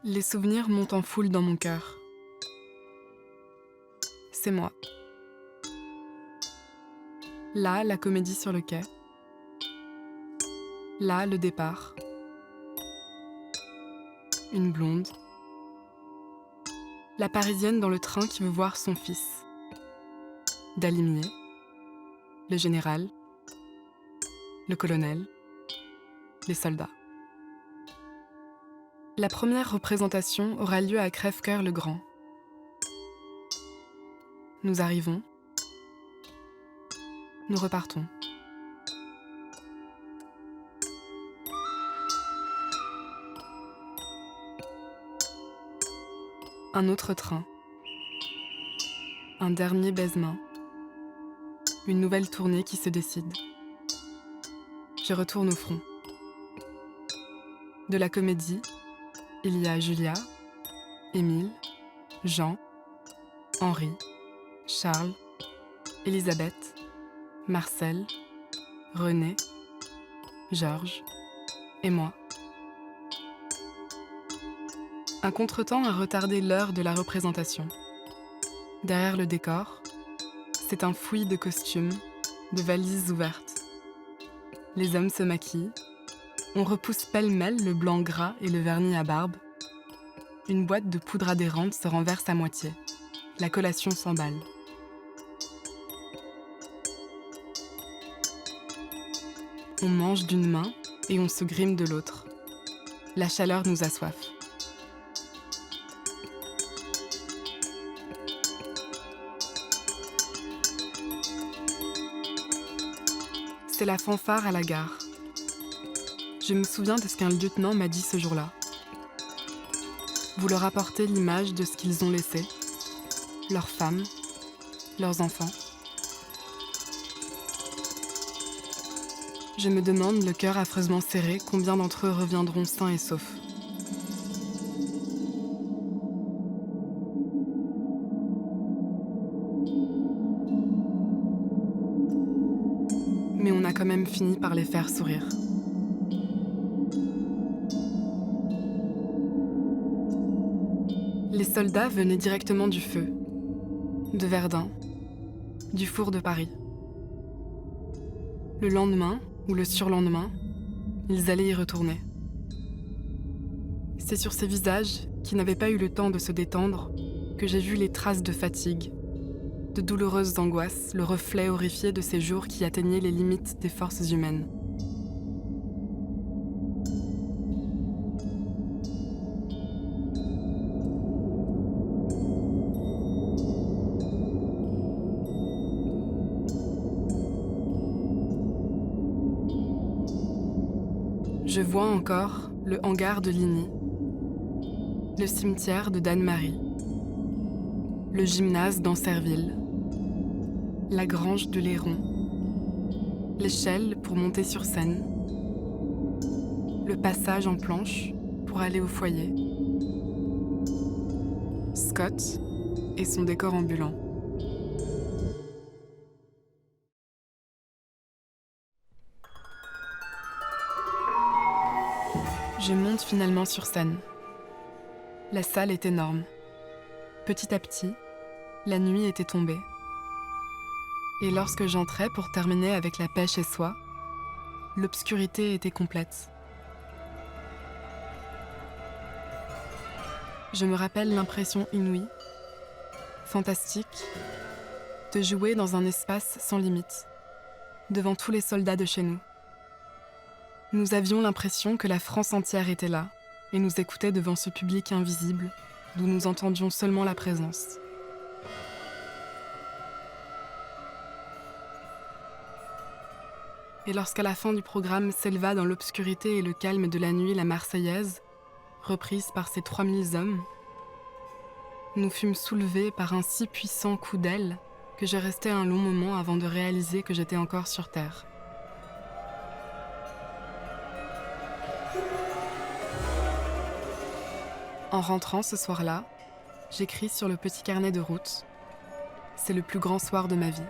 Les souvenirs montent en foule dans mon cœur. C'est moi. Là, la comédie sur le quai. Là, le départ. Une blonde. La Parisienne dans le train qui veut voir son fils. Dalimier. Le général. Le colonel. Les soldats. La première représentation aura lieu à Crèvecoeur-le-Grand. Nous arrivons. Nous repartons. Un autre train. Un dernier baisement. Une nouvelle tournée qui se décide. Je retourne au front. De la comédie, il y a Julia, Émile, Jean, Henri, Charles, Elisabeth, Marcel, René, Georges et moi. Un contretemps a retardé l'heure de la représentation. Derrière le décor, c'est un fouillis de costumes, de valises ouvertes. Les hommes se maquillent. On repousse pêle-mêle le blanc gras et le vernis à barbe. Une boîte de poudre adhérente se renverse à moitié. La collation s'emballe. On mange d'une main et on se grime de l'autre. La chaleur nous assoiffe. C'est la fanfare à la gare. Je me souviens de ce qu'un lieutenant m'a dit ce jour-là. Vous leur apportez l'image de ce qu'ils ont laissé, leurs femmes, leurs enfants. Je me demande, le cœur affreusement serré, combien d'entre eux reviendront sains et saufs. Mais on a quand même fini par les faire sourire. Les soldats venaient directement du feu, de Verdun, du four de Paris. Le lendemain ou le surlendemain, ils allaient y retourner. C'est sur ces visages, qui n'avaient pas eu le temps de se détendre, que j'ai vu les traces de fatigue, de douloureuses angoisses, le reflet horrifié de ces jours qui atteignaient les limites des forces humaines. Je vois encore le hangar de Ligny, le cimetière de Dannemarie, le gymnase d'Ancerville, la grange de Léron, l'échelle pour monter sur scène, le passage en planche pour aller au foyer, Scott et son décor ambulant. Je monte finalement sur scène. La salle est énorme. Petit à petit, la nuit était tombée. Et lorsque j'entrais pour terminer avec la pêche et soie, l'obscurité était complète. Je me rappelle l'impression inouïe, fantastique, de jouer dans un espace sans limite, devant tous les soldats de chez nous. Nous avions l'impression que la France entière était là et nous écoutait devant ce public invisible d'où nous entendions seulement la présence. Et lorsqu'à la fin du programme s'éleva dans l'obscurité et le calme de la nuit la Marseillaise, reprise par ces 3000 hommes, nous fûmes soulevés par un si puissant coup d'aile que je restais un long moment avant de réaliser que j'étais encore sur Terre. En rentrant ce soir-là, j'écris sur le petit carnet de route « C'est le plus grand soir de ma vie ».